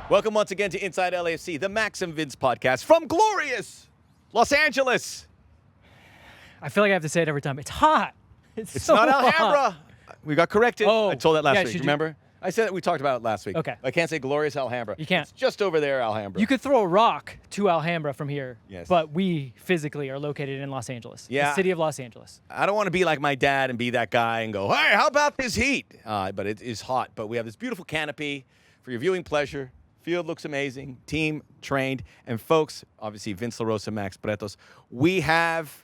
Welcome once again to Inside LAFC, the Max and Vince podcast from glorious Los Angeles. I feel like I have to say it every time. It's hot. It's so not Alhambra. hot. We got corrected. Oh, I told that last yeah, week, remember? I said that we talked about it last week. Okay. I can't say glorious Alhambra. You can't. It's just over there, Alhambra. You could throw a rock to Alhambra from here, Yes. but we physically are located in Los Angeles, Yeah. the city of Los Angeles. I don't want to be like my dad and be that guy and go, hey, how about this heat? But it is hot. But we have this beautiful canopy for your viewing pleasure. Field looks amazing. Team trained. And folks, obviously Vince LaRosa, Max Bretos, we have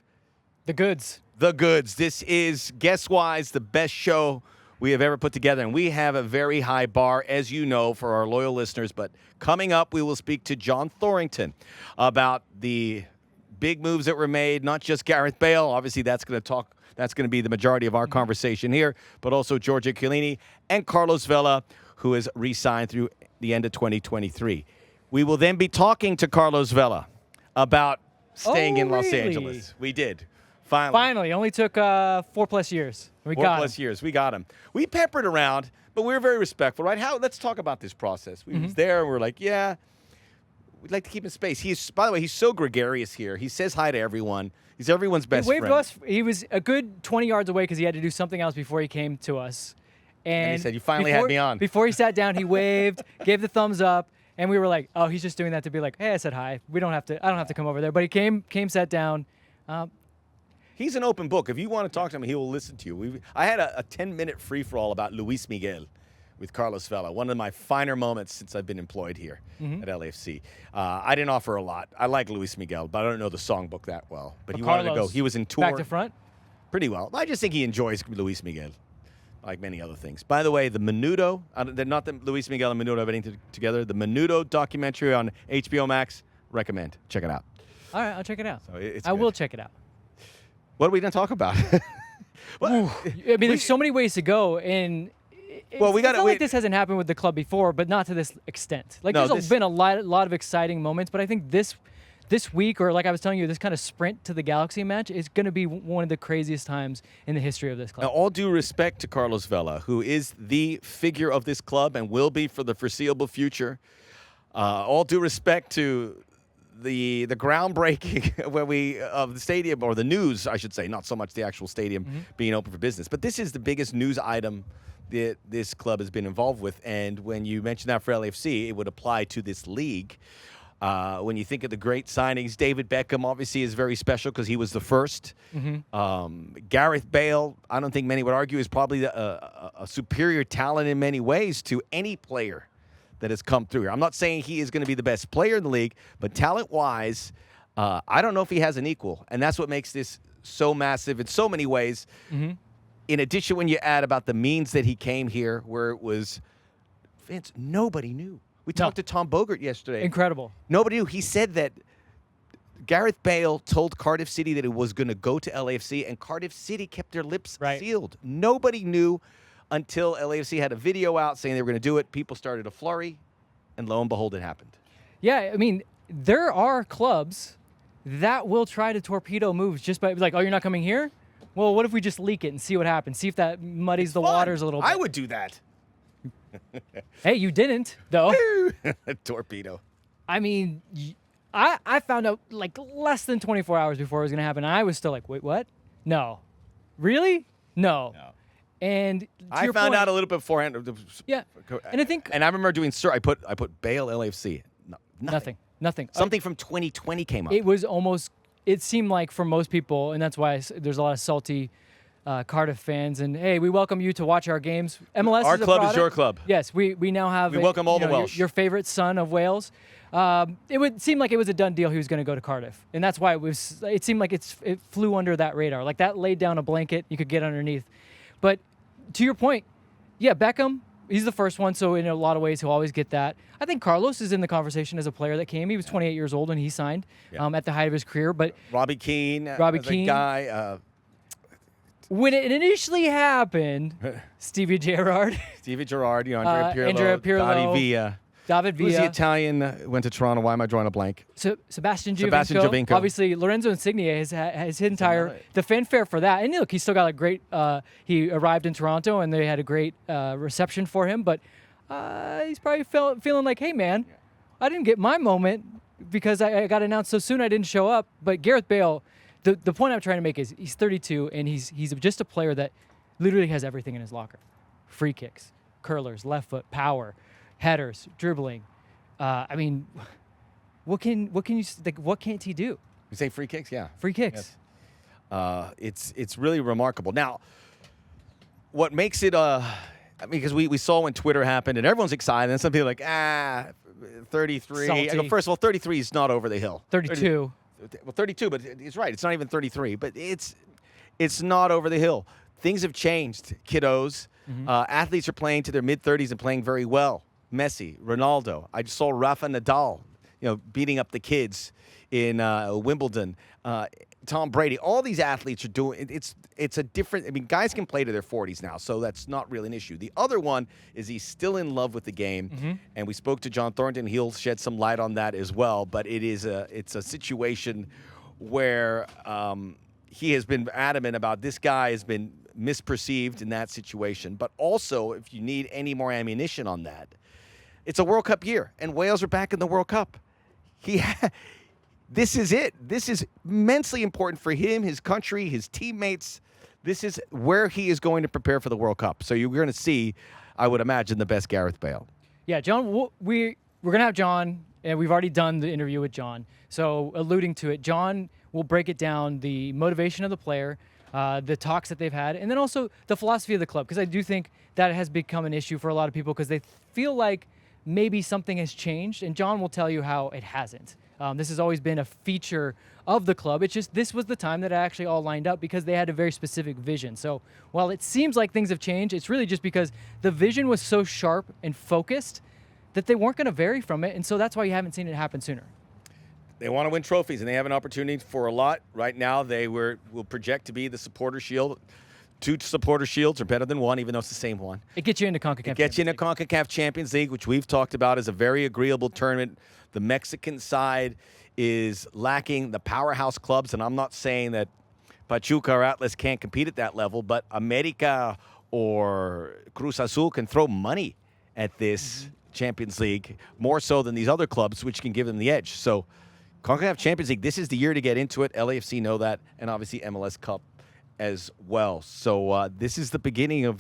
The goods. the goods. This is, guess-wise, the best show we have ever put together. And we have a very high bar, as you know, for our loyal listeners. But coming up, we will speak to John Thorrington about the big moves that were made, not just Gareth Bale. Obviously, that's going to be the majority of our conversation here, but also Giorgio Chiellini and Carlos Vela, who has re-signed through the end of 2023. We will then be talking to Carlos Vela about staying in Los really? Angeles. We did. Finally. Finally, only took 4+ years. We got 4+ years. We got him. We peppered around, but we were very respectful, right? Let's talk about this process. We was there, and we're like, yeah, we'd like to keep him in space. By the way, he's so gregarious here. He says hi to everyone. He's everyone's best He waved friend. to us. He was a good 20 yards away because he had to do something else before he came to us. And he said, "You finally had me on." Before he sat down, he waved, gave the thumbs up, and we were like, "Oh, he's just doing that to be like, hey, I said hi. I don't have to come over there." But he came, sat down. He's an open book. If you want to talk to him, he will listen to you. I had a 10-minute free-for-all about Luis Miguel with Carlos Vela, one of my finer moments since I've been employed here at LAFC. I didn't offer a lot. I like Luis Miguel, but I don't know the songbook that well. But he wanted to go. He was in tour. Back to front? Pretty well. I just think he enjoys Luis Miguel, like many other things. By the way, the Menudo, not that Luis Miguel and Menudo have anything together, the Menudo documentary on HBO Max, recommend. Check it out. All right, I'll check it out. So it's I good. will check it out. What are we going to talk about? I mean, there's so many ways to go, and it's not like this hasn't happened with the club before, but not to this extent. Like, there's been a lot of exciting moments, but I think this week, or like I was telling you, this kind of sprint to the Galaxy match is going to be one of the craziest times in the history of this club. Now, all due respect to Carlos Vela, who is the figure of this club and will be for the foreseeable future. All due respect to the groundbreaking of the stadium, or the news, I should say, not so much the actual stadium being open for business. But this is the biggest news item that this club has been involved with. And when you mention that for LAFC, it would apply to this league. When you think of the great signings, David Beckham obviously is very special because he was the first. Gareth Bale, I don't think many would argue, is probably a superior talent in many ways to any player that has come through here. I'm not saying he is going to be the best player in the league, but talent-wise, I don't know if he has an equal. And that's what makes this so massive in so many ways. In addition, when you add about the means that he came here, where it was, Vince, nobody knew. We talked to Tom Bogert yesterday. Incredible. Nobody knew. He said that Gareth Bale told Cardiff City that it was going to go to LAFC, and Cardiff City kept their lips sealed. Nobody knew until LAFC had a video out saying they were going to do it. People started a flurry, and lo and behold, it happened. Yeah, I mean, there are clubs that will try to torpedo moves just by like, oh, you're not coming here? Well, what if we just leak it and see what happens? See if that muddies the waters a little bit. I would do that. Hey, you didn't, though. Torpedo. I mean, I found out like less than 24 hours before it was going to happen, and I was still like, wait, what? No. Really? No. And I found out a little bit beforehand. Yeah. And I think... And I remember doing, I put Bale LAFC. No, nothing. Something from 2020 came up. It was almost... It seemed like for most people, and that's why there's a lot of salty Cardiff fans, and hey, we welcome you to watch our games. MLS our is a club product. Is your club. Yes, we now have. We welcome all the Welsh. Your favorite son of Wales. It would seem like it was a done deal. He was going to go to Cardiff, and that's why it seemed like it flew under that radar. Like that laid down a blanket you could get underneath. But to your point, yeah, Beckham. He's the first one, so in a lot of ways he'll always get that. I think Carlos is in the conversation as a player that came. He was 28 years old when he signed at the height of his career. But Robbie Keane, a guy. When it initially happened, Stevie Gerrard, Andrea Pirlo, David Villa. Who's the Italian went to Toronto? Why am I drawing a blank? Sebastian Giovinco. Obviously, Lorenzo Insigne has his entire the fanfare for that. And look, he's still got a great. He arrived in Toronto, and they had a great reception for him. But he's probably feeling like, hey, man, I didn't get my moment because I got announced so soon I didn't show up. But Gareth Bale, the point I'm trying to make is he's 32, and he's just a player that literally has everything in his locker. Free kicks, curlers, left foot, power, headers, dribbling. I mean, what can't he do? You say free kicks? Yeah. Free kicks. Yes. It's really remarkable. Now, what makes it because we saw when Twitter happened and everyone's excited and some people are like 33. Salty. I go, first of all, 33 is not over the hill. 32. Well, 32, but it's right. It's not even 33, but it's not over the hill. Things have changed, kiddos. Mm-hmm. Athletes are playing to their mid-30s and playing very well. Messi, Ronaldo. I just saw Rafa Nadal, beating up the kids in Wimbledon. Tom Brady. All these athletes are doing. It's a different. I mean, guys can play to their 40s now, so that's not really an issue. The other one is he's still in love with the game, and we spoke to John Thorrington. He'll shed some light on that as well. But it's a situation where he has been adamant about this guy has been misperceived in that situation. But also, if you need any more ammunition on that, it's a World Cup year, and Wales are back in the World Cup. This is it. This is immensely important for him, his country, his teammates. This is where he is going to prepare for the World Cup. So you're going to see, I would imagine, the best Gareth Bale. Yeah, John, we're going to have John, and we've already done the interview with John. So alluding to it, John will break it down, the motivation of the player, the talks that they've had, and then also the philosophy of the club, because I do think that has become an issue for a lot of people because they feel like maybe something has changed, and John will tell you how it hasn't. This has always been a feature of the club. It's just this was the time that it actually all lined up because they had a very specific vision. So while it seems like things have changed, it's really just because the vision was so sharp and focused that they weren't going to vary from it, and so that's why you haven't seen it happen sooner. They want to win trophies, and they have an opportunity for a lot. Right now, they will project to be the Supporter Shield. 2 Supporter Shields are better than 1, even though it's the same one. It gets you into CONCACAF. It gets you into CONCACAF Champions League, which we've talked about as a very agreeable tournament. The Mexican side is lacking the powerhouse clubs, and I'm not saying that Pachuca or Atlas can't compete at that level, but America or Cruz Azul can throw money at this Champions League, more so than these other clubs, which can give them the edge. So CONCACAF Champions League, this is the year to get into it. LAFC know that, and obviously MLS Cup as well. So this is the beginning of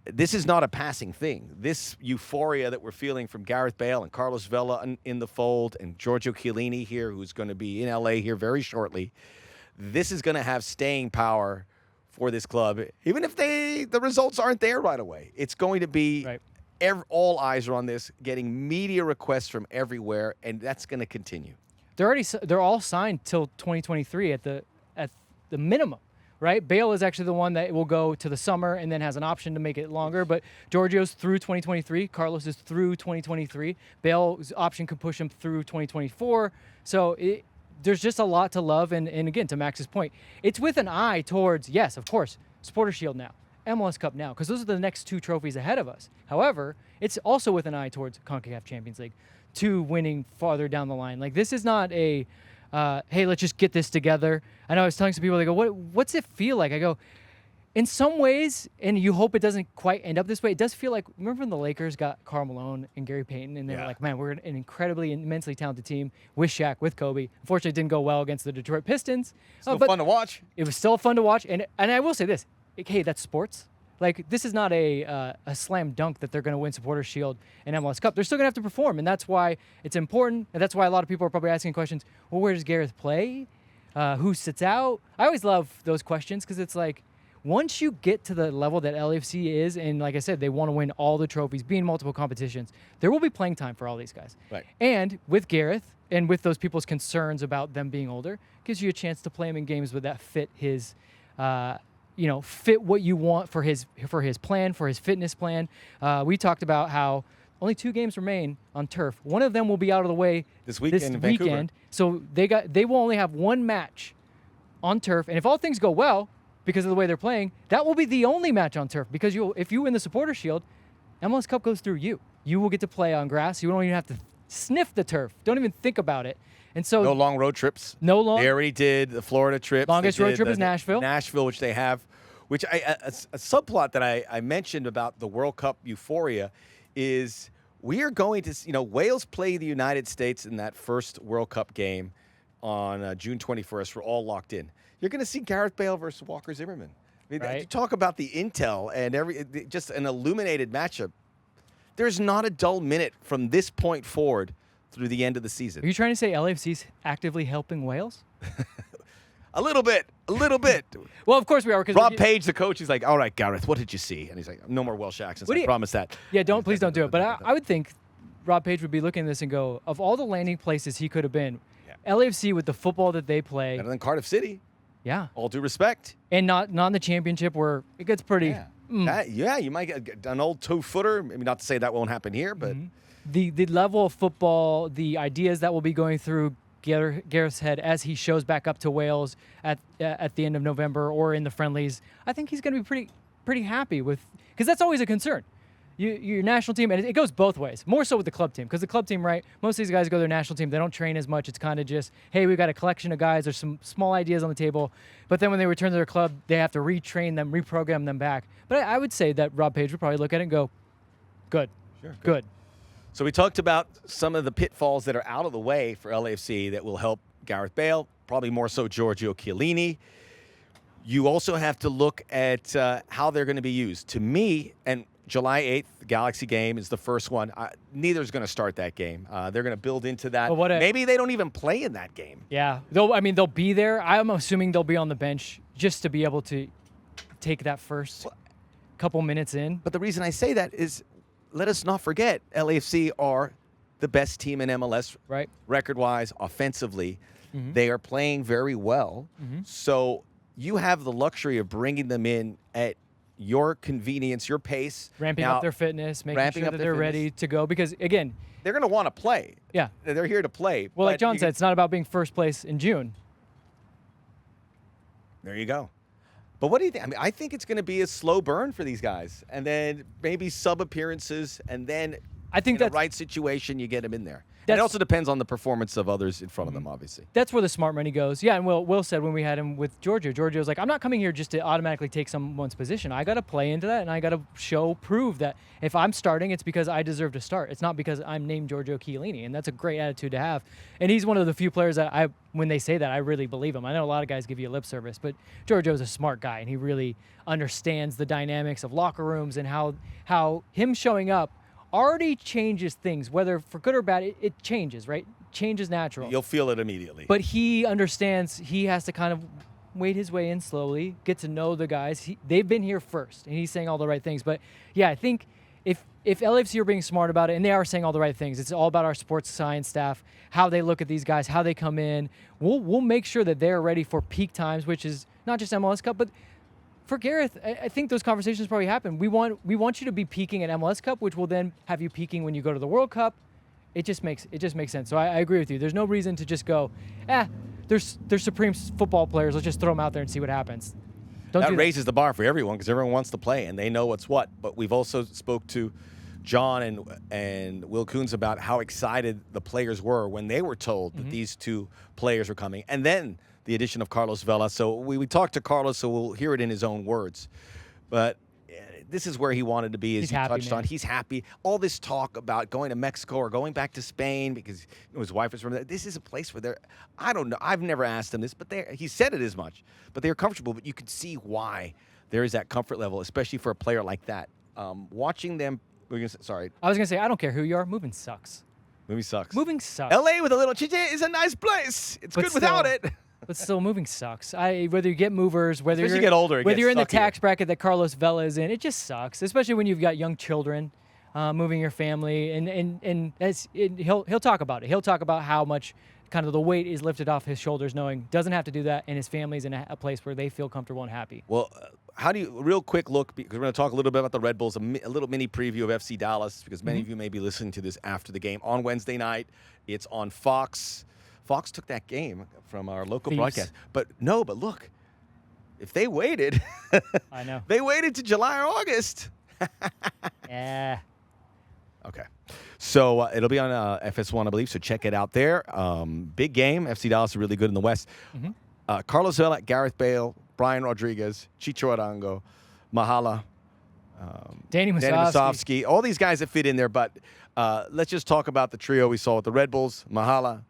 this is not a passing thing. This euphoria that we're feeling from Gareth Bale and Carlos Vela in the fold and Giorgio Chiellini here, who's going to be in LA here very shortly, this is going to have staying power for this club. Even if the results aren't there right away, it's going to be all eyes are on this, getting media requests from everywhere, and that's going to continue. They're all signed till 2023 at the minimum, right? Bale is actually the one that will go to the summer and then has an option to make it longer. But Giorgio's through 2023. Carlos is through 2023. Bale's option could push him through 2024. So there's just a lot to love. And again, to Max's point, it's with an eye towards, yes, of course, Supporter Shield now, MLS Cup now, because those are the next 2 trophies ahead of us. However, it's also with an eye towards CONCACAF Champions League, 2 winning farther down the line. Like, this is not a hey, let's just get this together. I know I was telling some people, they go, what's it feel like? I go, in some ways, and you hope it doesn't quite end up this way, it does feel like, remember when the Lakers got Karl Malone and Gary Payton, and they were like, man, we're an incredibly, immensely talented team with Shaq, with Kobe. Unfortunately, it didn't go well against the Detroit Pistons. Still fun to watch. It was still fun to watch, and I will say this, hey, that's sports. Like, this is not a slam dunk that they're going to win Supporter Shield and MLS Cup. They're still going to have to perform, and that's why it's important, and that's why a lot of people are probably asking questions, well, where does Gareth play? Who sits out? I always love those questions because it's like, once you get to the level that LAFC is, and like I said, they want to win all the trophies, be in multiple competitions, there will be playing time for all these guys. Right. And with Gareth, and with those people's concerns about them being older, gives you a chance to play him in games that fit his fit what you want for his plan, for his fitness plan. We talked about how only 2 games remain on turf. One of them will be out of the way this weekend. So they will only have 1 match on turf. And if all things go well, because of the way they're playing, that will be the only match on turf. Because if you win the Supporter Shield, MLS Cup goes through you. You will get to play on grass. You don't even have to sniff the turf. Don't even think about it. And so no long road trips. They already did the Florida trip. Longest road trip is Nashville. Nashville, which they have. Which a subplot that I mentioned about the World Cup euphoria is we are going to, Wales play the United States in that first World Cup game on June 21st. We're all locked in. You're going to see Gareth Bale versus Walker Zimmerman. I mean, Right. you talk about the intel and just an illuminated matchup. There's not a dull minute from this point forward through the end of the Are season. you trying to say LAFC's actively helping Wales? A little bit. Well, of course we are. Because Rob Page, the coach, he's like, all right, Gareth, what did you see? And he's like, no more Welsh accents. I promise that. Yeah, please don't do it. But I would think Rob Page would be looking at this and go, of all the landing places he could have been, LAFC with the football that they play. Better than Cardiff City. Yeah. All due respect. And not in the championship where it gets pretty. Yeah. You might get an old two-footer. Maybe not to say that won't happen here, but The level of football, the ideas that will be going through Gareth's head as he shows back up to Wales at the end of November or in the friendlies, I think he's going to be pretty happy with, because that's always a concern. Your national team, and it goes both ways, more so with the club team, because the club team, right, most of these guys go to their national team, they don't train as much. It's kind of just, hey, we've got a collection of guys, there's some small ideas on the table, but then when they return to their club, they have to retrain them, reprogram them back. But I would say that Rob Page would probably look at it and go, good, good. So we talked about some of the pitfalls that are out of the way for LAFC that will help Gareth Bale, probably more so Giorgio Chiellini. You also have to look at how they're going to be used. To me, and July 8th, the Galaxy game is the first one. Neither is going to start that game. They're going to build into that. Maybe they don't even play in that game. Yeah, they'll be there. I'm assuming they'll be on the bench just to be able to take that first couple minutes in. But the reason I say that is, let us not forget, LAFC are the best team in MLS, right? Record-wise, offensively. They are playing very well. So you have the luxury of bringing them in at your convenience, your pace. Ramping up their fitness, making sure that they're ready to go. Because, again, they're going to want to play. Yeah. They're here to play. Well, like John said, it's not about being first place in June. There you go. But what do you think? I mean, I think it's going to be a slow burn for these guys. And then maybe sub-appearances, and then I think in the right situation, you get them in there. It also depends on the performance of others in front of them, obviously. That's where the smart money goes. Yeah, and Will said when we had him with Giorgio was like, I'm not coming here just to automatically take someone's position. I got to play into that, and I got to prove that if I'm starting, it's because I deserve to start. It's not because I'm named Giorgio Chiellini, and that's a great attitude to have. And he's one of the few players that when they say that, I really believe him. I know a lot of guys give you lip service, but Giorgio's a smart guy, and he really understands the dynamics of locker rooms and how him showing up already changes things, whether for good or bad, it changes, right? Change is natural. You'll feel it immediately. But he understands he has to kind of wade his way in slowly, get to know the guys. They've been here first, and he's saying all the right things. But, yeah, I think if LAFC are being smart about it, and they are saying all the right things, it's all about our sports science staff, how they look at these guys, how they come in. We'll make sure that they're ready for peak times, which is not just MLS Cup, but for Gareth, I think those conversations probably happen. We want you to be peaking at MLS Cup, which will then have you peaking when you go to the World Cup. It just makes sense. So I agree with you. There's no reason to just go, they're supreme football players. Let's just throw them out there and see what happens. That raises the bar for everyone because everyone wants to play and they know what's what. But we've also spoke to John and Will Coons about how excited the players were when they were told that these two players were coming. And then the addition of Carlos Vela. So we talked to Carlos, so we'll hear it in his own words. But this is where he wanted to be, as you touched on. He's happy. All this talk about going to Mexico or going back to Spain because his wife is from there. This is a place where I don't know. I've never asked him this, but he said it as much. But they're comfortable. But you could see why there is that comfort level, especially for a player like that. Watching them. Sorry. I was going to say, I don't care who you are. Moving sucks. Moving sucks. Moving sucks. L.A. with a little chiche is a nice place. It's good without it. But still, moving sucks. Whether you get movers, whether you get older, whether you're in the tax bracket that Carlos Vela is in, it just sucks. Especially when you've got young children, moving your family, and he'll talk about it. He'll talk about how much kind of the weight is lifted off his shoulders, knowing doesn't have to do that, and his family's in a place where they feel comfortable and happy. Well, how do you real quick look? Because we're going to talk a little bit about the Red Bulls, a little mini preview of FC Dallas, because many of you may be listening to this after the game on Wednesday night. It's on Fox. Fox took that game from our local broadcast. But look, if they waited, I know. They waited to July or August. Yeah. Okay. So it'll be on FS1, I believe, so check it out there. Big game. FC Dallas is really good in the West. Carlos Vela, Gareth Bale, Brian Rodriguez, Chicho Arango, Mahala, Danny Musovski, all these guys that fit in there. But let's just talk about the trio we saw with the Red Bulls: Mahala,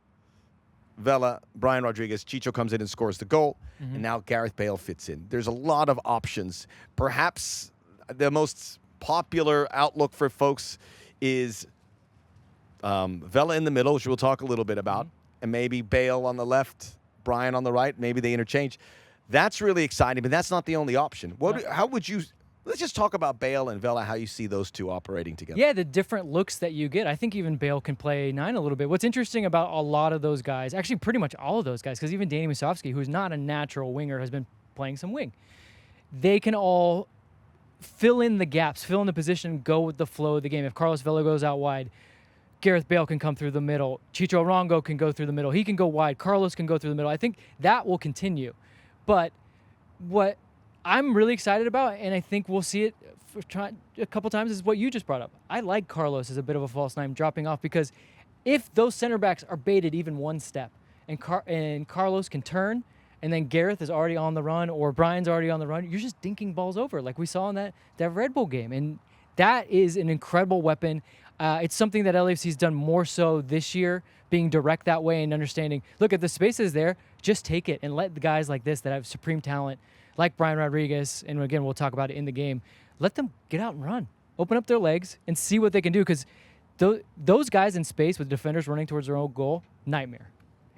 Vela, Brian Rodriguez. Chicho comes in and scores the goal, and now Gareth Bale fits in. There's a lot of options. Perhaps the most popular outlook for folks is Vela in the middle, which we'll talk a little bit about, and maybe Bale on the left, Brian on the right. Maybe they interchange. That's really exciting, but that's not the only option. How would you? Let's just talk about Bale and Vela, how you see those two operating together. Yeah, the different looks that you get. I think even Bale can play 9 a little bit. What's interesting about a lot of those guys, actually pretty much all of those guys, because even Danny Musovski, who's not a natural winger, has been playing some wing. They can all fill in the gaps, fill in the position, go with the flow of the game. If Carlos Vela goes out wide, Gareth Bale can come through the middle. Chicho Arango can go through the middle. He can go wide. Carlos can go through the middle. I think that will continue. But what I'm really excited about, and I think we'll see it a couple times, is what you just brought up. I like Carlos as a bit of a false nine dropping off, because if those center backs are baited even one step and Carlos can turn, and then Gareth is already on the run or Brian's already on the run, you're just dinking balls over like we saw in that Red Bull game. And that is an incredible weapon. It's something that LAFC's done more so this year, being direct that way and understanding, look, at the spaces there, just take it and let the guys like this that have supreme talent, like Brian Rodriguez, and again, we'll talk about it in the game, let them get out and run. Open up their legs and see what they can do, because those guys in space with defenders running towards their own goal, nightmare.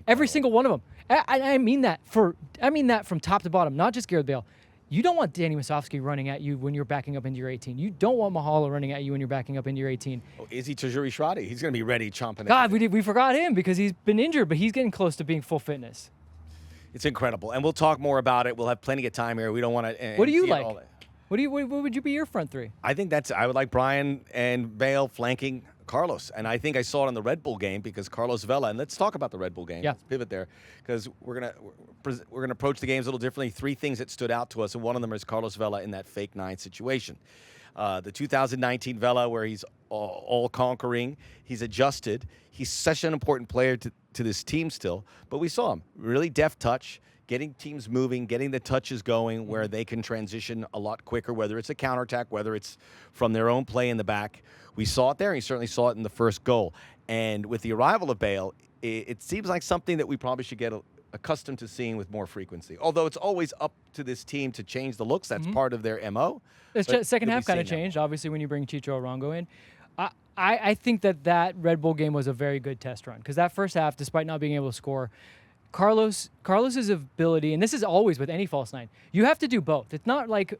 Every single one of them. I mean that from top to bottom, not just Gareth Bale. You don't want Danny Musovski running at you when you're backing up into your 18. You don't want Mahala running at you when you're backing up into your 18. Oh, Izzy Tajuri-Shradi, he's going to be ready chomping. God, we forgot him because he's been injured, but he's getting close to being full fitness. It's incredible, and we'll talk more about it. We'll have plenty of time here. We don't want to. What do you like? What would you be your front three? I think I would like Brian and Bale flanking Carlos, and I think I saw it in the Red Bull game because Carlos Vela. And let's talk about the Red Bull game. Yeah. Let's pivot there because we're gonna approach the games a little differently. 3 things that stood out to us, and one of them is Carlos Vela in that fake 9 situation. The 2019 Vela, where he's all conquering, he's adjusted. He's such an important player to this team still, but we saw him really deft touch, getting teams moving, getting the touches going where they can transition a lot quicker, whether it's a counterattack, whether it's from their own play in the back. We saw it there, and he certainly saw it in the first goal. And with the arrival of Bale, it seems like something that we probably should get accustomed to seeing with more frequency. Although it's always up to this team to change the looks. That's part of their MO. The second half kind of changed, obviously, when you bring Chicho Arango in. I think that Red Bull game was a very good test run, because that first half, despite not being able to score, Carlos's ability, and this is always with any false nine, you have to do both. It's not like,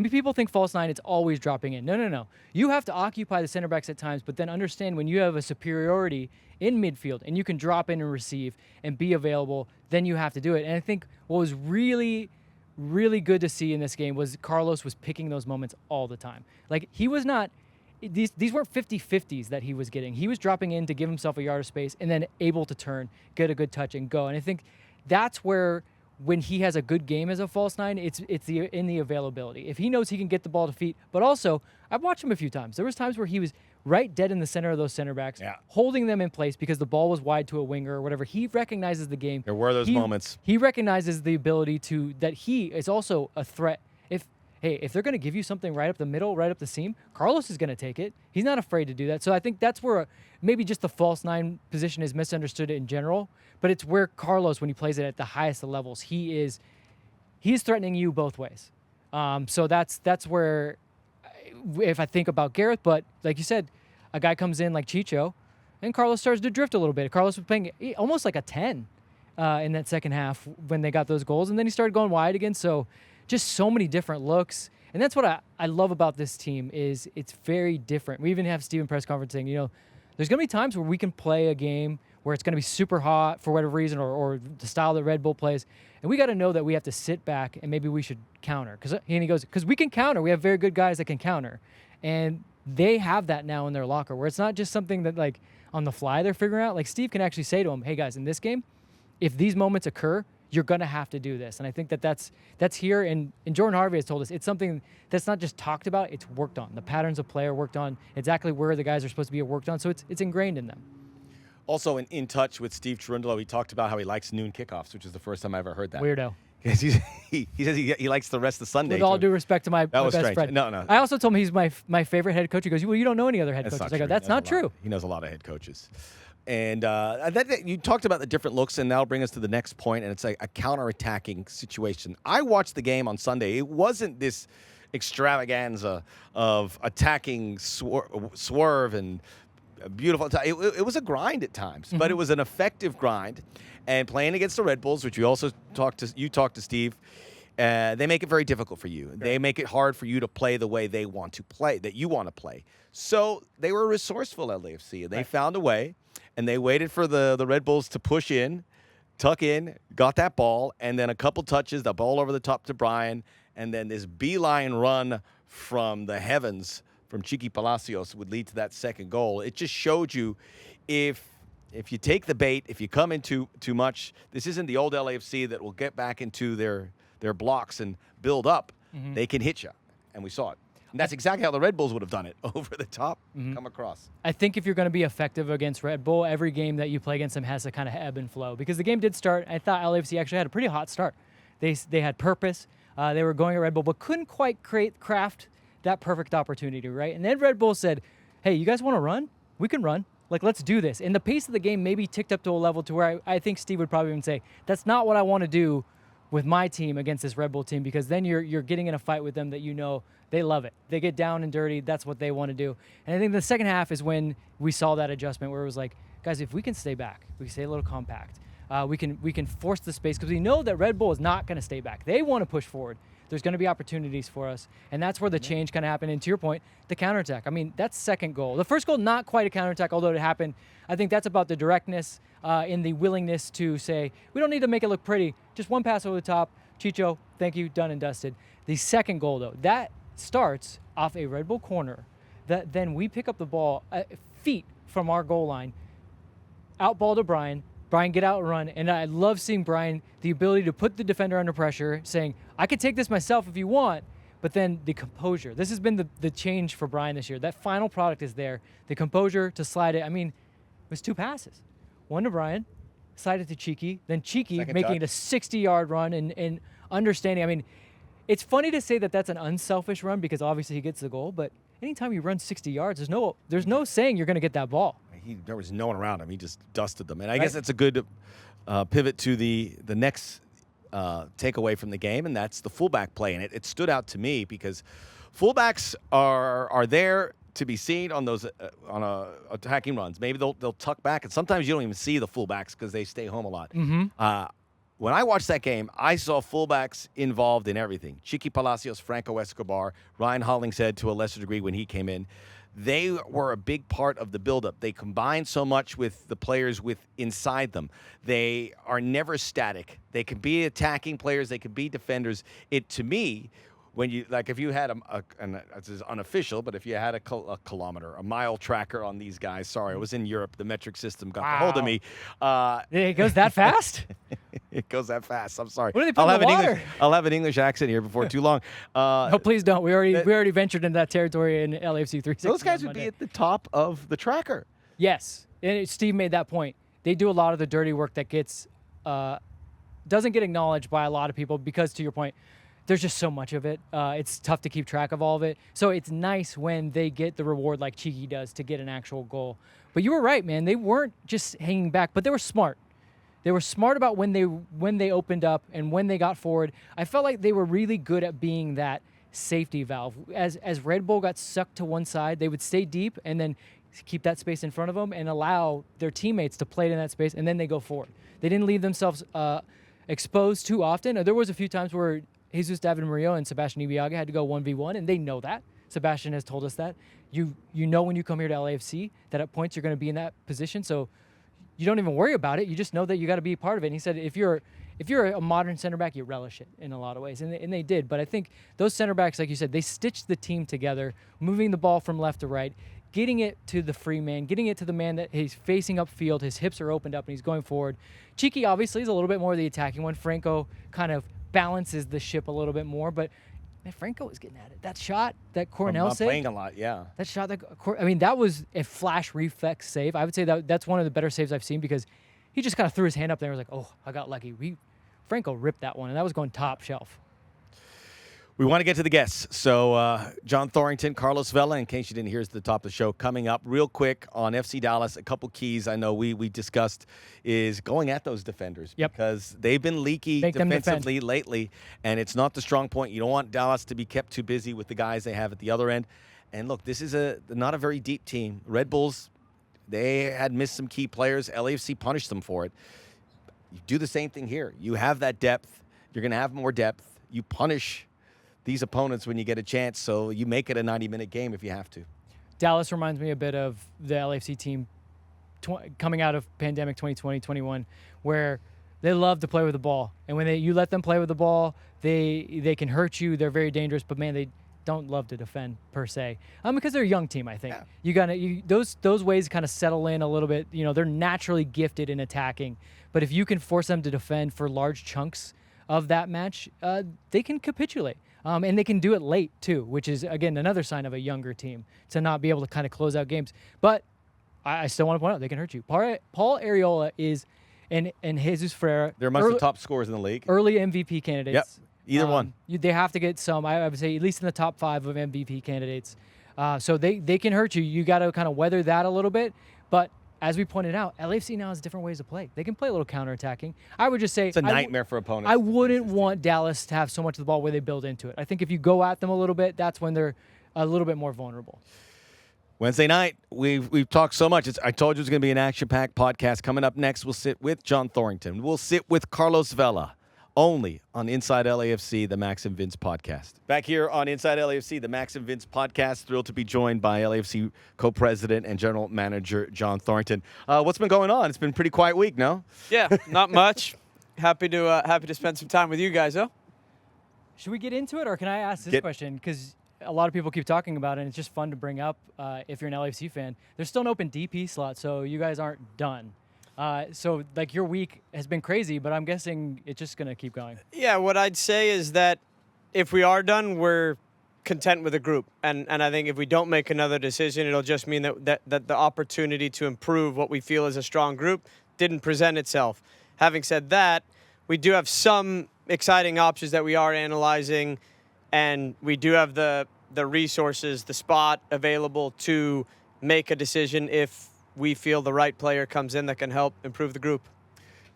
people think false nine, it's always dropping in. No. You have to occupy the center backs at times, but then understand when you have a superiority in midfield and you can drop in and receive and be available, then you have to do it. And I think what was really, really good to see in this game was Carlos was picking those moments all the time. Like, he was not... These weren't 50-50s that he was getting. He was dropping in to give himself a yard of space and then able to turn, get a good touch, and go. And I think that's where, when he has a good game as a false nine, it's in the availability. If he knows he can get the ball to feet, but also, I've watched him a few times. There was times where he was right dead in the center of those center backs, holding them in place because the ball was wide to a winger or whatever. He recognizes the game. There were those moments. He recognizes the ability that he is also a threat. If they're going to give you something right up the middle, right up the seam, Carlos is going to take it. He's not afraid to do that. So I think that's where maybe just the false nine position is misunderstood in general, but it's where Carlos, when he plays it at the highest of levels, he is threatening you both ways. So that's where, if I think about Gareth, but like you said, a guy comes in like Chicho, and Carlos starts to drift a little bit. Carlos was playing almost like a 10 in that second half when they got those goals, and then he started going wide again. So just so many different looks. And that's what I love about this team, is it's very different. We even have Steven press conference saying, there's going to be times where we can play a game where it's going to be super hot for whatever reason, or the style that Red Bull plays. And we got to know that we have to sit back and maybe we should counter. And he goes, because we can counter. We have very good guys that can counter. And they have that now in their locker, where it's not just something that, like, on the fly they're figuring out. Like, Steve can actually say to them, hey, guys, in this game, if these moments occur, you're going to have to do this. And I think that's here. And Jordan Harvey has told us it's something that's not just talked about, it's worked on. The patterns of play are worked on, exactly where the guys are supposed to be worked on. So it's ingrained in them. Also in touch with Steve Cherundolo, he talked about how he likes noon kickoffs, which is the first time I ever heard that. Weirdo. 'Cause he says he likes the rest of Sunday. With all due respect to my was best strange. friend. No. I also told him he's my favorite head coach. He goes, well, you don't know any other head coaches. I go, that's not true. He knows a lot of head coaches. And you talked about the different looks, and that'll bring us to the next point, and it's a counter-attacking situation. I watched the game on Sunday. It wasn't this extravaganza of attacking swerve and beautiful. It was a grind at times, but it was an effective grind. And playing against the Red Bulls, which we also talked to Steve, they make it very difficult for you. They make it hard for you to play the way they want to play, that you want to play. So they were resourceful, LAFC, and they found a way, and they waited for the Red Bulls to push in, tuck in, got that ball, and then a couple touches, the ball over the top to Brian, and then this beeline run from the heavens from Chiqui Palacios would lead to that second goal. It just showed you if you take the bait, if you come in too much, this isn't the old LAFC that will get back into their blocks and build up. They can hit you, and we saw it. And that's exactly how the Red Bulls would have done it, over the top, come across. I think if you're going to be effective against Red Bull, every game that you play against them has to kind of ebb and flow. Because the game did start, I thought LAFC actually had a pretty hot start. They had purpose. They were going at Red Bull, but couldn't quite craft that perfect opportunity, right? And then Red Bull said, hey, you guys want to run? We can run. Like, let's do this. And the pace of the game maybe ticked up to a level to where I think Steve would probably even say, that's not what I want to do with my team against this Red Bull team, because then you're getting in a fight with them that you know they love it. They get down and dirty. That's what they want to do. And I think the second half is when we saw that adjustment where it was like, guys, if we can stay back, we can stay a little compact, we can force the space, because we know that Red Bull is not going to stay back. They want to push forward. There's going to be opportunities for us. And that's where the change kind of happened. And to your point, the counterattack. I mean, that's second goal. The first goal, not quite a counterattack, although it happened. I think that's about the directness in the willingness to say, we don't need to make it look pretty. Just one pass over the top. Chicho, thank you, done and dusted. The second goal, though, that starts off a Red Bull corner. That then we pick up the ball feet from our goal line, out ball to Brian. Brian, get out and run. And I love seeing Brian, the ability to put the defender under pressure, saying, I could take this myself if you want, but then the composure. This has been the change for Brian this year. That final product is there. The composure to slide it. I mean, it was two passes. One to Brian, slide it to Chiqui, then Chiqui making it a 60-yard run and understanding. I mean, it's funny to say that that's an unselfish run because obviously he gets the goal, but anytime you run 60 yards, there's no saying you're going to get that ball. There was no one around him. He just dusted them. And I guess that's a good pivot to the next takeaway from the game, and that's the fullback play. And it stood out to me because fullbacks are there to be seen on those attacking runs. Maybe they'll tuck back, and sometimes you don't even see the fullbacks because they stay home a lot. When I watched that game, I saw fullbacks involved in everything. Chiqui Palacios, Franco Escobar, Ryan Hollingshead to a lesser degree when he came in. They were a big part of the buildup. They combine so much with the players inside them. They are never static. They can be attacking players. They can be defenders. To me, when you if you had and this is unofficial, but if you had a kilometer, a mile tracker on these guys, sorry, I was in Europe. The metric system got a hold of me. It goes that fast? It goes that fast. I'm sorry. What do they put in the water? I'll have an English accent here before too long. No, please don't. We already ventured into that territory in LAFC 360. Those guys would be at the top of the tracker. Yes, and Steve made that point. They do a lot of the dirty work that doesn't get acknowledged by a lot of people because, to your point, there's just so much of it. It's tough to keep track of all of it. So it's nice when they get the reward like Chiqui does to get an actual goal. But you were right, man. They weren't just hanging back, but they were smart. They were smart about when they opened up and when they got forward. I felt like they were really good at being that safety valve. As Red Bull got sucked to one side, they would stay deep and then keep that space in front of them and allow their teammates to play it in that space, and then they go forward. They didn't leave themselves exposed too often. There was a few times where Jesus David Murillo and Sebastian Ibiaga had to go 1v1, and they know that. Sebastian has told us that. You know when you come here to LAFC that at points you're going to be in that position, so you don't even worry about it. You just know that you got to be a part of it. And he said if you're a modern center back, you relish it in a lot of ways, and they did. But I think those center backs, like you said, they stitched the team together, moving the ball from left to right, getting it to the free man, getting it to the man that he's facing upfield. His hips are opened up and he's going forward. Chiqui obviously is a little bit more the attacking one. Franco kind of balances the ship a little bit more, but man, Franco was getting at it. That shot, that Cornell save. Playing a lot, yeah. That shot, that was a flash reflex save. I would say that's one of the better saves I've seen because he just kind of threw his hand up there and was like, oh, I got lucky. Franco ripped that one, and that was going top shelf. We want to get to the guests. So John Thorrington, Carlos Vela, in case you didn't hear, is at the top of the show. Coming up real quick on FC Dallas, a couple keys I know we discussed is going at those defenders. Yep. Because they've been leaky defensively lately, and it's not the strong point. You don't want Dallas to be kept too busy with the guys they have at the other end. And look, this is not a very deep team. Red Bulls, they had missed some key players. LAFC punished them for it. You do the same thing here. You have that depth. You're going to have more depth. You punish these opponents when you get a chance, so you make it a 90-minute game if you have to. Dallas reminds me a bit of the LAFC team coming out of pandemic 2020-21, where they love to play with the ball, and when you let them play with the ball, they can hurt you. They're very dangerous, but man, they don't love to defend per se, because they're a young team. I think those ways kind of settle in a little bit. They're naturally gifted in attacking, but if you can force them to defend for large chunks of that match, they can capitulate. And they can do it late, too, which is, again, another sign of a younger team to not be able to kind of close out games. But I still want to point out, they can hurt you. Paul Arriola and Jesus Ferreira. They're amongst the top scorers in the league. Early MVP candidates. Yep, either one. They have to get some, I would say, at least in the top 5 of MVP candidates. So they can hurt you. You got to kind of weather that a little bit. But as we pointed out, LAFC now has different ways to play. They can play a little counterattacking. I would just say it's a nightmare for opponents. I wouldn't want Dallas to have so much of the ball where they build into it. I think if you go at them a little bit, that's when they're a little bit more vulnerable. Wednesday night, we've talked so much. I told you it was going to be an action-packed podcast. Coming up next, we'll sit with John Thorrington. We'll sit with Carlos Vela, only on Inside LAFC, the Max and Vince podcast. Back here on Inside LAFC, the Max and Vince podcast. Thrilled to be joined by LAFC co-president and general manager John Thorrington. What's been going on? It's been a pretty quiet week, no? Yeah, not much. Happy to spend some time with you guys, though. Should we get into it, or can I ask this question? Because a lot of people keep talking about it, and it's just fun to bring up if you're an LAFC fan. There's still an open DP slot, so you guys aren't done. So, your week has been crazy, but I'm guessing it's just going to keep going. Yeah, what I'd say is that if we are done, we're content with the group. And I think if we don't make another decision, it'll just mean that the opportunity to improve what we feel is a strong group didn't present itself. Having said that, we do have some exciting options that we are analyzing, and we do have the resources, the spot available to make a decision if we feel the right player comes in that can help improve the group.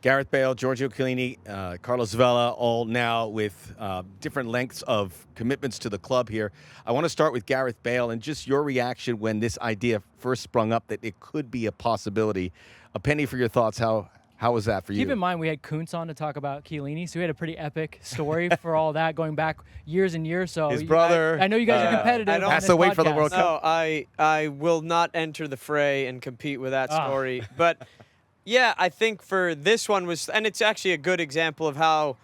Gareth Bale, Giorgio Chiellini, Carlos Vela, all now with different lengths of commitments to the club here. I want to start with Gareth Bale and just your reaction when this idea first sprung up that it could be a possibility. A penny for your thoughts. How was that for you? Keep in mind, we had Kuntz on to talk about Chiellini, so we had a pretty epic story for all that going back years and years. So his brother. I know you guys are competitive. Has to wait for the World Cup. No, I will not enter the fray and compete with that story. But yeah, I think for this one and it's actually a good example of how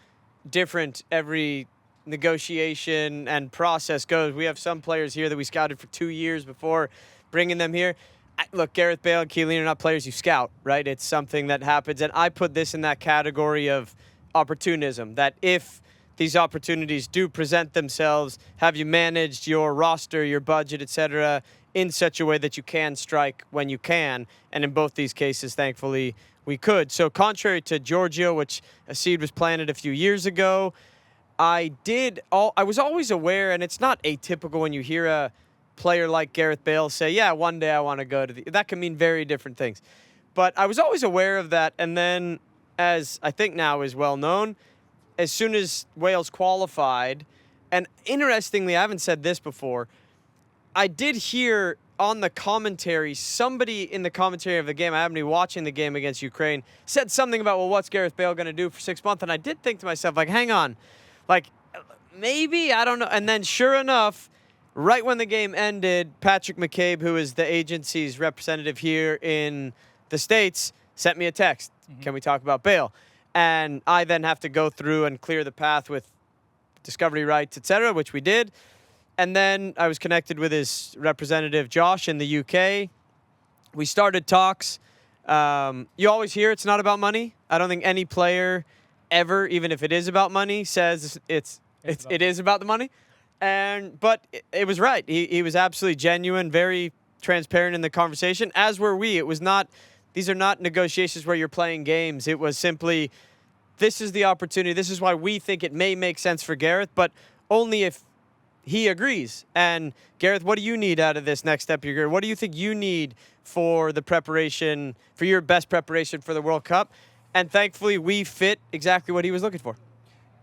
different every negotiation and process goes. We have some players here that we scouted for 2 years before bringing them here. Look, Gareth Bale and Chiellini are not players you scout, right? It's something that happens. And I put this in that category of opportunism, that if these opportunities do present themselves, have you managed your roster, your budget, etc., in such a way that you can strike when you can? And in both these cases, thankfully, we could. So contrary to Giorgio, which a seed was planted a few years ago, I was always aware, and it's not atypical when you hear a player like Gareth Bale say, yeah, one day I want to go to that can mean very different things. But I was always aware of that. And then, as I think now is well known, as soon as Wales qualified, and interestingly, I haven't said this before, I did hear on the commentary, somebody in the commentary of the game, I happened to be watching the game against Ukraine, said something about, well, what's Gareth Bale going to do for 6 months? And I did think to myself, hang on, maybe, I don't know. And then sure enough, right when the game ended, Patrick McCabe, who is the agency's representative here in the States, sent me a text. Mm-hmm. Can we talk about Bale? And I then have to go through and clear the path with discovery rights, etc., which we did. And then I was connected with his representative, Josh, in the UK. We started talks. You always hear it's not about money. I don't think any player ever, even if it is about money, says it is about the money. But it was right. He was absolutely genuine, very transparent in the conversation, as were we. These are not negotiations where you're playing games. It was simply, this is the opportunity. This is why we think it may make sense for Gareth, but only if he agrees. And Gareth, what do you need out of this next step of your career? What do you think you need for the preparation, for your best preparation for the World Cup? And thankfully, we fit exactly what he was looking for.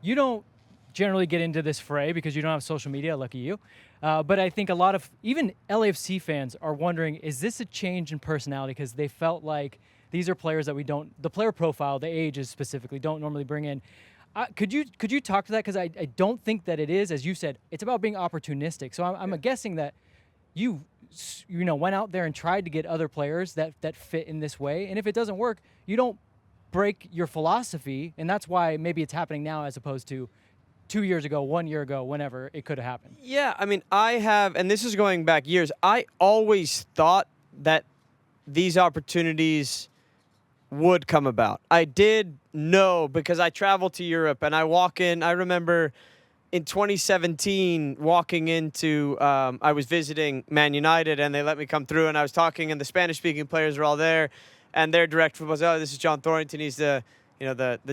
You don't generally get into this fray because you don't have social media, lucky you. But I think a lot of even LAFC fans are wondering, is this a change in personality? Because they felt like these are players that we don't, the player profile, the ages specifically, don't normally bring in. Could you talk to that? Because I don't think that it is, as you said, it's about being opportunistic. So I'm guessing that you went out there and tried to get other players that fit in this way. And if it doesn't work, you don't break your philosophy. And that's why maybe it's happening now as opposed to 2 years ago, 1 year ago, whenever it could have happened. Yeah, I mean, I have, and this is going back years, I always thought that these opportunities would come about. I did know because I traveled to Europe and I walk in, I remember in 2017 walking into, I was visiting Man United and they let me come through and I was talking and the Spanish-speaking players were all there and their director was, oh, this is John Thorrington, he's the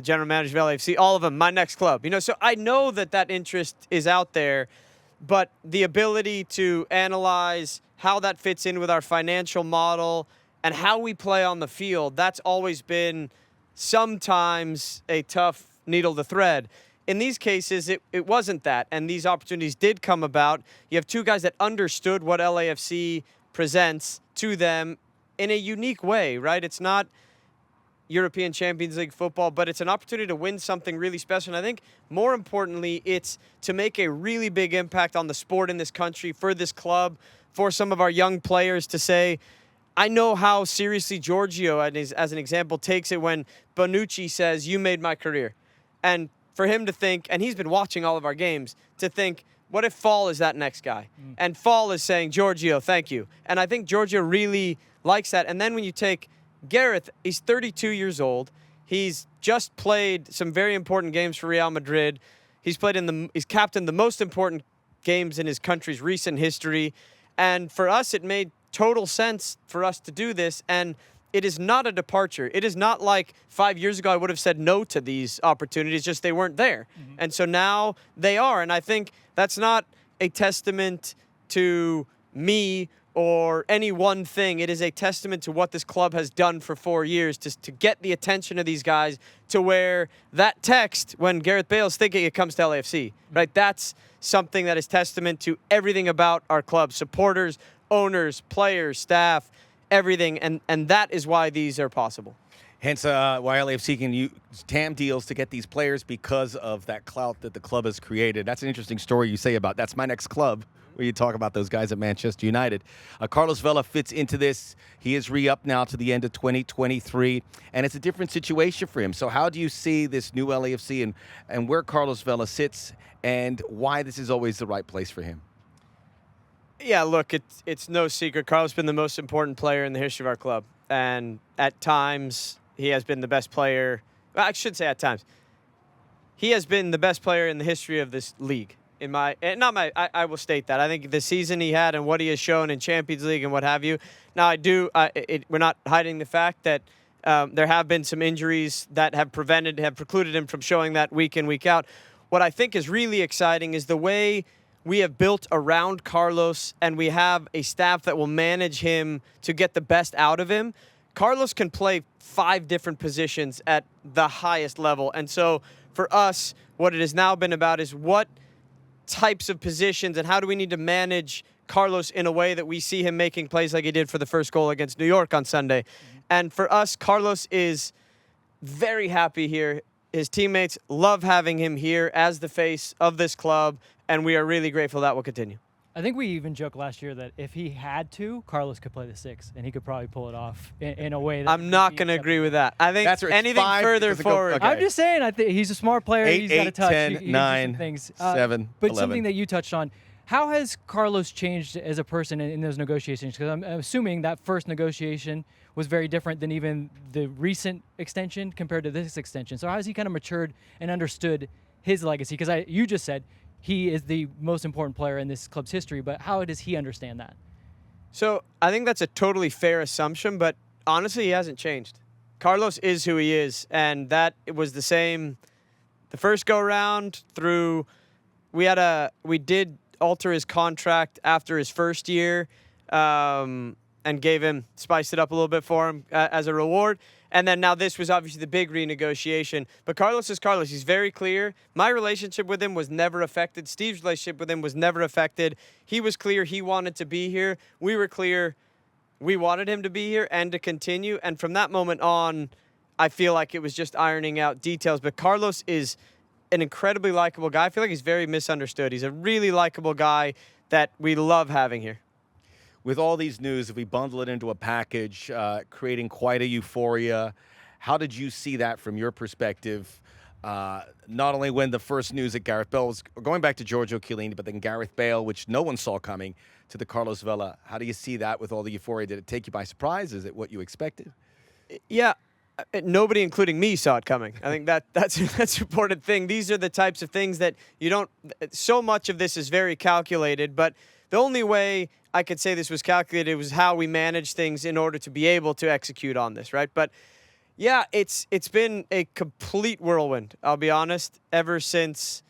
general manager of LAFC, all of them, my next club. So I know that interest is out there, but the ability to analyze how that fits in with our financial model and how we play on the field, that's always been sometimes a tough needle to thread. In these cases, it wasn't that, and these opportunities did come about. You have two guys that understood what LAFC presents to them in a unique way, right? It's not European Champions League football, but it's an opportunity to win something really special. And I think more importantly, it's to make a really big impact on the sport in this country, for this club, for some of our young players to say, I know how seriously Giorgio, as an example, takes it when Bonucci says, you made my career. And for him to think, and he's been watching all of our games, to think, what if Fall is that next guy? And Fall is saying, Giorgio, thank you. And I think Giorgio really likes that. And then when you take Gareth, he's 32 years old. He's just played some very important games for Real Madrid. He's captained the most important games in his country's recent history. And for us, it made total sense for us to do this. And it is not a departure. It is not like 5 years ago I would have said no to these opportunities, just they weren't there. Mm-hmm. And so now they are. And I think that's not a testament to me or any one thing. It is a testament to what this club has done for 4 years to get the attention of these guys to where that text, when Gareth Bale's thinking it comes to LAFC, right? That's something that is testament to everything about our club, supporters, owners, players, staff, everything. And that is why these are possible. Hence why LAFC can use TAM deals to get these players because of that clout that the club has created. That's an interesting story you say about that's my next club, where you talk about those guys at Manchester United. Carlos Vela fits into this. He is re-up now to the end of 2023, and it's a different situation for him. So how do you see this new LAFC and where Carlos Vela sits and why this is always the right place for him? Yeah, look, it's no secret. Carlos has been the most important player in the history of our club. And at times, he has been the best player. Well, I should say at times. He has been the best player in the history of this league. I will state that. I think the season he had and what he has shown in Champions League and what have you. Now, we're not hiding the fact that there have been some injuries that have precluded him from showing that week in, week out. What I think is really exciting is the way we have built around Carlos and we have a staff that will manage him to get the best out of him. Carlos can play 5 different positions at the highest level. And so for us, what it has now been about is what types of positions and how do we need to manage Carlos in a way that we see him making plays like he did for the first goal against New York on Sunday. Mm-hmm. And for us, Carlos is very happy here. His teammates love having him here as the face of this club, and we are really grateful that will continue. I think we even joked last year that if he had to, Carlos could play the 6, and he could probably pull it off in a way that I'm not going to agree with that. I think anything further forward. Okay. I'm just saying, I think he's a smart player. 8, he's got a touch. 10, 9, things. 7, but 11. Something that you touched on, how has Carlos changed as a person in those negotiations? Because I'm assuming that first negotiation was very different than even the recent extension compared to this extension. So how has he kind of matured and understood his legacy? Because you just said he is the most important player in this club's history, but how does he understand that? So I think that's a totally fair assumption, but honestly, he hasn't changed. Carlos is who he is, and that it was the same the first go round through. We did alter his contract after his first year, and spiced it up a little bit for him as a reward. And then now this was obviously the big renegotiation. But Carlos is Carlos. He's very clear. My relationship with him was never affected. Steve's relationship with him was never affected. He was clear he wanted to be here. We were clear we wanted him to be here and to continue. And from that moment on, I feel like it was just ironing out details. But Carlos is an incredibly likable guy. I feel like he's very misunderstood. He's a really likable guy that we love having here. With all these news, if we bundle it into a package, creating quite a euphoria, how did you see that from your perspective? Not only when the first news that Gareth Bale was going back to Giorgio Chiellini, but then Gareth Bale, which no one saw coming, to the Carlos Vela. How do you see that with all the euphoria? Did it take you by surprise? Is it what you expected? Yeah. Nobody, including me, saw it coming. I think that's an important thing. These are the types of things that you don't. So much of this is very calculated, but the only way I could say this was calculated was how we managed things in order to be able to execute on this, right? But yeah, it's been a complete whirlwind. I'll be honest. Ever since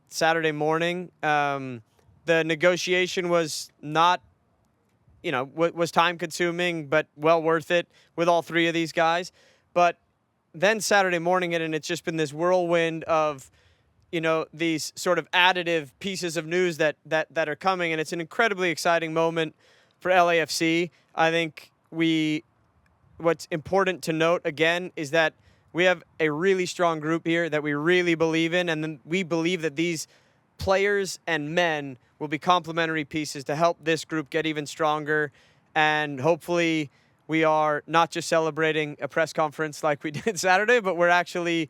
Saturday morning, the negotiation was not, was time consuming, but well worth it with all three of these guys. But then Saturday morning, and it's just been this whirlwind of, these sort of additive pieces of news that are coming, and it's an incredibly exciting moment for LAFC. I think what's important to note, again, is that we have a really strong group here that we really believe in, and then we believe that these players and men will be complementary pieces to help this group get even stronger, and hopefully we are not just celebrating a press conference like we did Saturday, but we're actually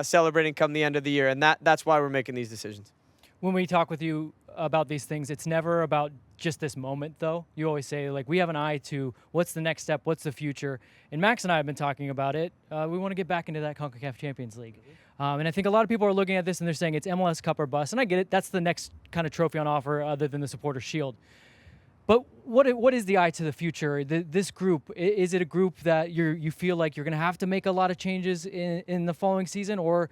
celebrating come the end of the year, and that's why we're making these decisions. When we talk with you about these things, it's never about just this moment, though. You always say, we have an eye to what's the next step, what's the future. And Max and I have been talking about it. We want to get back into that CONCACAF Champions League. And I think a lot of people are looking at this and they're saying it's MLS Cup or bust. And I get it. That's the next kind of trophy on offer other than the Supporters' Shield. But what is the eye to the future? This group, is it a group that you feel like you're going to have to make a lot of changes in the following season? Or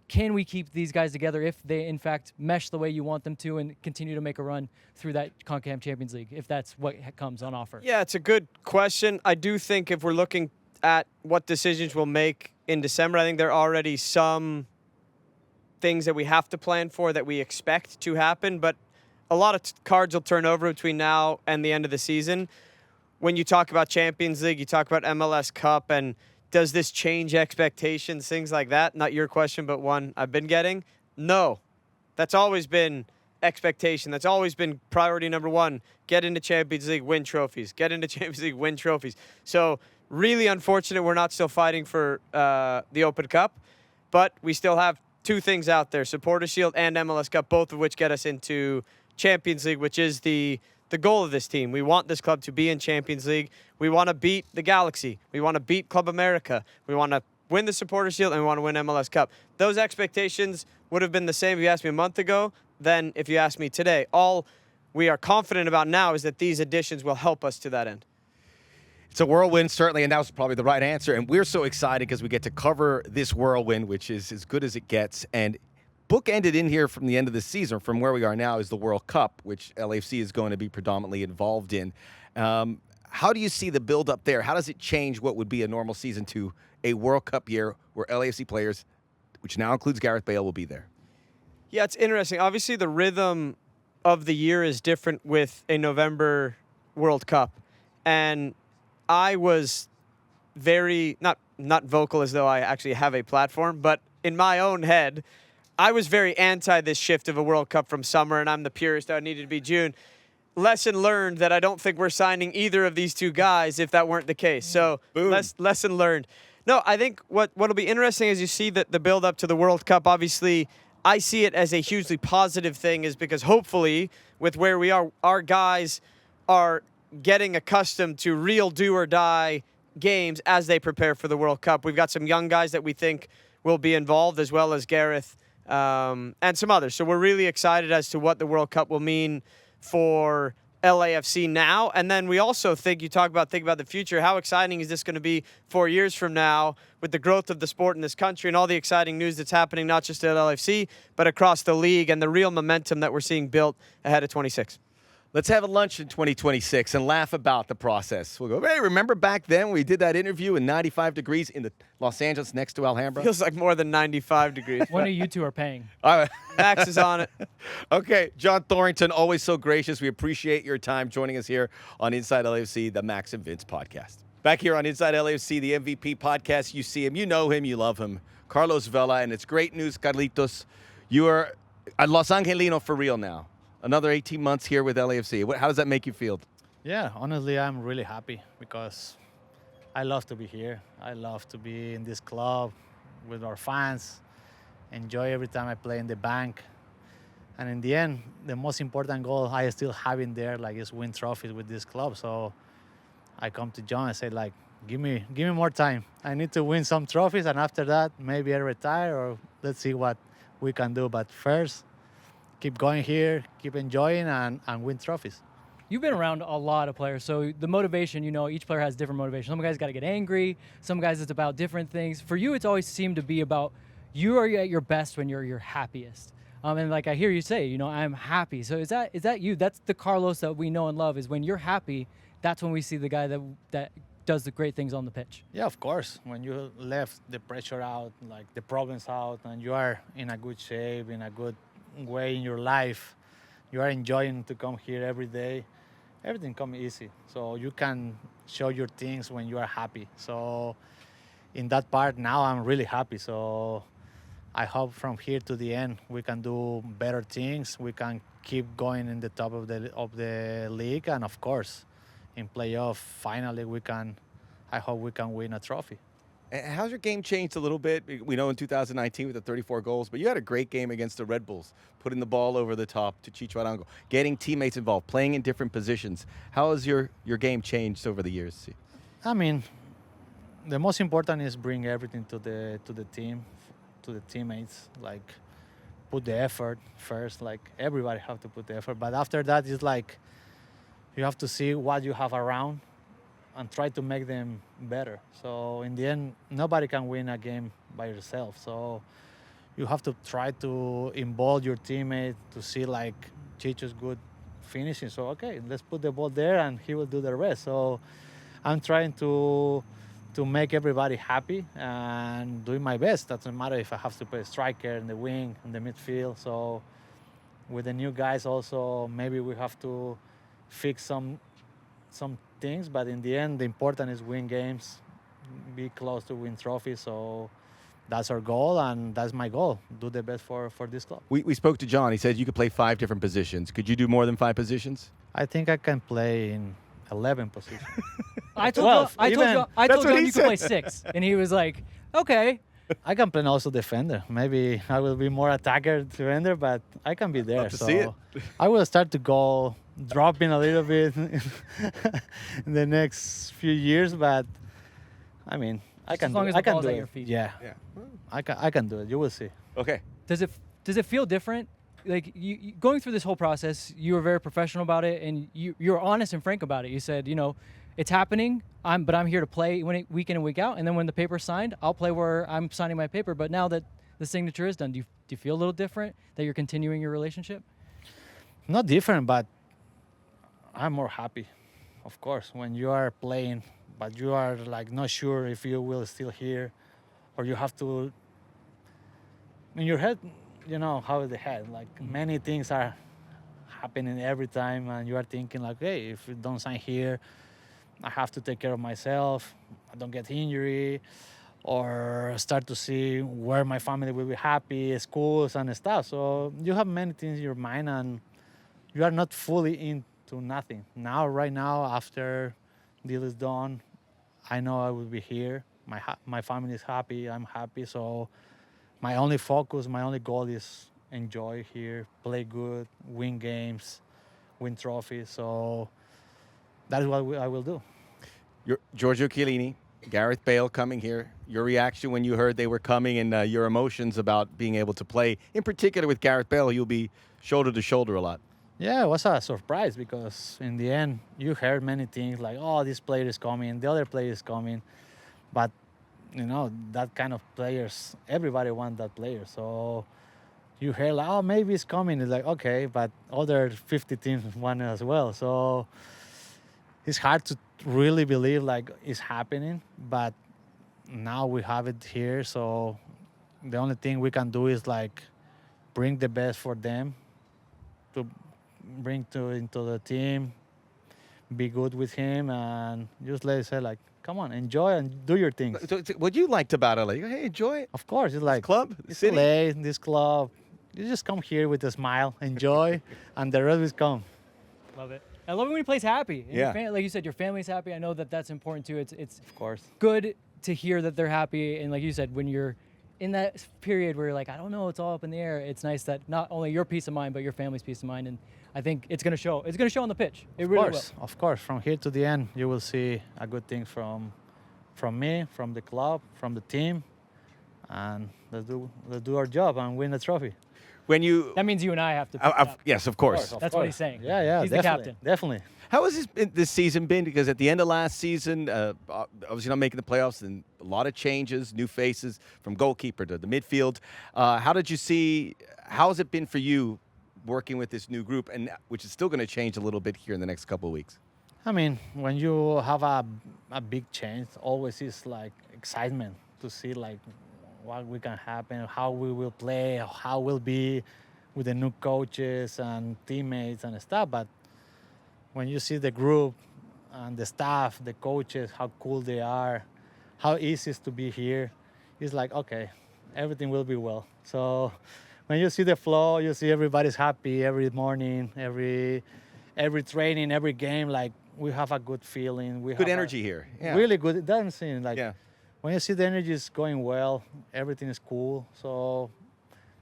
can we keep these guys together if they, in fact, mesh the way you want them to and continue to make a run through that CONCACAF Champions League, if that's what comes on offer? Yeah, it's a good question. I do think if we're looking at what decisions we'll make in December, I think there are already some things that we have to plan for that we expect to happen. But a lot of cards will turn over between now and the end of the season. When you talk about Champions League, you talk about MLS Cup, and does this change expectations, things like that? Not your question, but one I've been getting. No. That's always been expectation. That's always been priority number one. Get into Champions League, win trophies. Get into Champions League, win trophies. So really unfortunate we're not still fighting for the Open Cup, but we still have two things out there, Supporters' Shield and MLS Cup, both of which get us into Champions League, which is the goal of this team. We want this club to be in Champions League. We want to beat the Galaxy. We want to beat Club America. We want to win the Supporters' Shield, and we want to win MLS Cup. Those expectations would have been the same if you asked me a month ago than if you asked me today. All we are confident about now is that these additions will help us to that end. It's a whirlwind, certainly, and that was probably the right answer. And we're so excited because we get to cover this whirlwind, which is as good as it gets. And bookended in here from the end of the season, from where we are now, is the World Cup, which LAFC is going to be predominantly involved in. How do you see the build-up there? How does it change what would be a normal season to a World Cup year where LAFC players, which now includes Gareth Bale, will be there? Yeah, it's interesting. Obviously, the rhythm of the year is different with a November World Cup. And I was very, not vocal as though I actually have a platform, but in my own head, I was very anti this shift of a World Cup from summer, and I'm the purist. I needed to be June. Lesson learned that I don't think we're signing either of these two guys if that weren't the case. So lesson learned. No, I think what'll be interesting as you see the build up to the World Cup. Obviously, I see it as a hugely positive thing, is because hopefully with where we are, our guys are getting accustomed to real do or die games as they prepare for the World Cup. We've got some young guys that we think will be involved, as well as Gareth and some others. So we're really excited as to what the World Cup will mean for LAFC now? And then we also think about the future. How exciting is this going to be 4 years from now with the growth of the sport in this country and all the exciting news that's happening not just at LAFC but across the league and the real momentum that we're seeing built ahead of 26? Let's have a lunch in 2026 and laugh about the process. We'll go, hey, remember back then we did that interview in 95 degrees in the Los Angeles next to Alhambra? Feels like more than 95 degrees. One of you two are paying. All right. Max is on it. Okay, John Thorrington, always so gracious. We appreciate your time joining us here on Inside LAFC, the Max and Vince podcast. Back here on Inside LAFC, the MVP podcast, you see him, you know him, you love him, Carlos Vela, and it's great news, Carlitos. You are a Los Angelino for real now. Another 18 months here with LAFC. How does that make you feel? Yeah, honestly, I'm really happy because I love to be here. I love to be in this club with our fans, enjoy every time I play in the bank. And in the end, the most important goal I still have in there is win trophies with this club. So I come to John and say, give me more time. I need to win some trophies, and after that, maybe I retire or let's see what we can do. But first, keep going here, keep enjoying, and win trophies. You've been around a lot of players, so the motivation, each player has different motivation. Some guys got to get angry. Some guys it's about different things. For you, it's always seemed to be about you are at your best when you're your happiest. And I hear you say, I'm happy. So is that you? That's the Carlos that we know and love. Is when you're happy, that's when we see the guy that does the great things on the pitch. Yeah, of course. When you left the pressure out, the problems out, and you are in a good shape, in a good way in your life, you are enjoying to come here every day, everything comes easy. So you can show your things when you are happy. So in that part now I'm really happy. So I hope from here to the end we can do better things. We can keep going in the top of the league, and of course in playoff finally I hope we can win a trophy. How's your game changed a little bit? We know in 2019 with the 34 goals, but you had a great game against the Red Bulls, putting the ball over the top to Chicho Arango, getting teammates involved, playing in different positions. How has your game changed over the years? I mean, the most important is bring everything to the team, to the teammates. Put the effort first. Everybody have to put the effort, but after that, it's you have to see what you have around and try to make them better. So in the end, nobody can win a game by yourself. So you have to try to involve your teammate to see Chicho's good finishing. So okay, let's put the ball there and he will do the rest. So I'm trying to make everybody happy and doing my best. Doesn't matter if I have to play a striker in the wing, in the midfield. So with the new guys also, maybe we have to fix some things, but in the end, the important is win games, be close to win trophies. So that's our goal, and that's my goal. Do the best for this club. We spoke to John. He said you could play 5 different positions. Could you do more than 5 positions? I think I can play in 11 positions. I told John you could play 6, and he was like, okay. I can play also defender. Maybe I will be more attacker defender, but I can be there. Love to see it. I will start to go dropping a little bit in the next few years, but I mean, I can do it. I can do it. Yeah. I can do it. You will see. Okay. Does it feel different? You going through this whole process, you were very professional about it, and you were honest and frank about it. You said, it's happening, but I'm here to play week in and week out, and then when the paper's signed, I'll play where I'm signing my paper. But now that the signature is done, do you feel a little different that you're continuing your relationship? Not different, but I'm more happy, of course, when you are playing, but you are not sure if you will still here, or you have to. In your head, how is the head? Many things are happening every time, and you are thinking hey, if you don't sign here, I have to take care of myself. I don't get injury, or start to see where my family will be happy, schools and stuff. So you have many things in your mind, and you are not fully into nothing. Right now, after deal is done, I know I will be here. My family is happy. I'm happy. So my only focus, my only goal is enjoy here, play good, win games, win trophies. So that is what I will do. Giorgio Chiellini, Gareth Bale coming here. Your reaction when you heard they were coming, and your emotions about being able to play, in particular with Gareth Bale, you'll be shoulder to shoulder a lot. Yeah, it was a surprise because in the end you heard many things like, oh, this player is coming, the other player is coming, but that kind of players, everybody wants that player. So you hear like, oh, maybe it's coming. It's like, okay, but other 50 teams want it as well. So it's hard to really believe like it's happening, but now we have it here. So the only thing we can do is like bring the best for them to bring into the team, be good with him, and just let it say like, come on, enjoy and do your things. What you liked about LA? Hey, enjoy it. Of course, it's like Club, it's city. LA, this club. You just come here with a smile, enjoy, and the rest will come. Love it. I love it when he plays happy. And Yeah. like you said, your family's happy. I know that that's important too. It's Of course. good to hear that they're happy. And like you said, when you're in that period where you're like, I don't know, it's all up in the air. It's nice that not only your peace of mind, but your family's peace of mind. And I think it's going to show. It's going to show on the pitch. It really will. Of course. From here to the end, you will see a good thing from me, from the club, from the team, and let's do our job and win the trophy. When you, That means you and I have to pick it up. yes, of course. That's what he's saying. Yeah, He's the definitely, captain. definitely. How has this season been? Because at the end of last season, obviously not making the playoffs, and a lot of changes, new faces from goalkeeper to the midfield. How did you see? How has it been for you working with this new group, and which is still going to change a little bit here in the next couple of weeks? I mean, when you have a big change, always is like excitement to see like what we can happen, how we will play, how we'll be with the new coaches and teammates and stuff. But when you see the group and the staff, the coaches, how cool they are, how easy it is to be here, it's like, okay, everything will be well. So when you see the flow, you see everybody's happy every morning, every training, every game, like we have a good feeling. We Good have energy here. Yeah. Really good. It doesn't seem like Yeah. when you see the energy is going well, everything is cool. So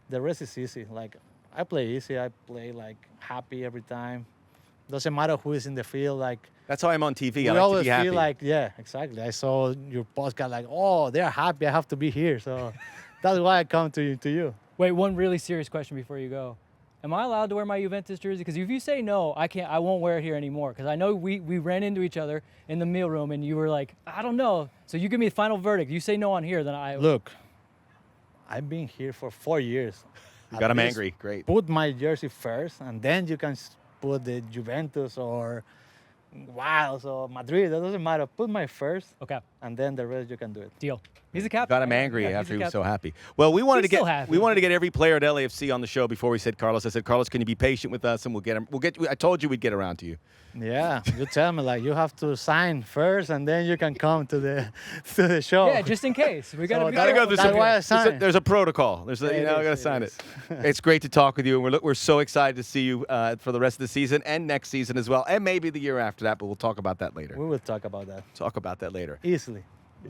the rest is easy. Like I play easy. I play like happy every time. Doesn't matter who is in the field. Like That's how I'm on TV. we I like always to be happy. feel like, yeah, exactly. I saw your podcast like, oh, they're happy. I have to be here. So that's why I come to you. Wait, one really serious question before you go. Am I allowed to wear my Juventus jersey? Because if you say no, I won't wear it here anymore. Because I know we ran into each other in the meal room and you were like, I don't know. So you give me the final verdict. You say no on here, then I Look, I've been here for 4 years. You got At him least angry. Great. Put my jersey first, and then you can put the Juventus or Wilds or Madrid. That doesn't matter. Put my first, Okay, and then the rest you can do it. deal. He's a captain. Got him right? angry Yeah, after he's he a was so captain. happy. Well, we wanted He's to still happy. get every player at LAFC on the show before we said Carlos. I said, Carlos, can you be patient with us and we'll get him. I told you we'd get around to you. Yeah, you tell me like you have to sign first, and then you can come to the show. Yeah, just in case. We gotta So be Gotta go careful. through That's why I some. signed. There's a protocol. I gotta sign it. It's great to talk with you, and we're so excited to see you for the rest of the season and next season as well, and maybe the year after that. But we'll talk about that later. We will talk about that Talk about that later. easily.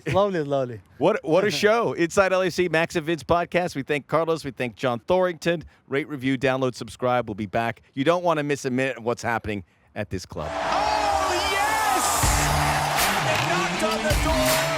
Slowly. What a show. Inside LAC, Max and Vince podcast. We thank Carlos. We thank John Thorrington. Rate, review, download, subscribe. We'll be back. You don't want to miss a minute of what's happening at this club. Oh, yes! They knocked on the door.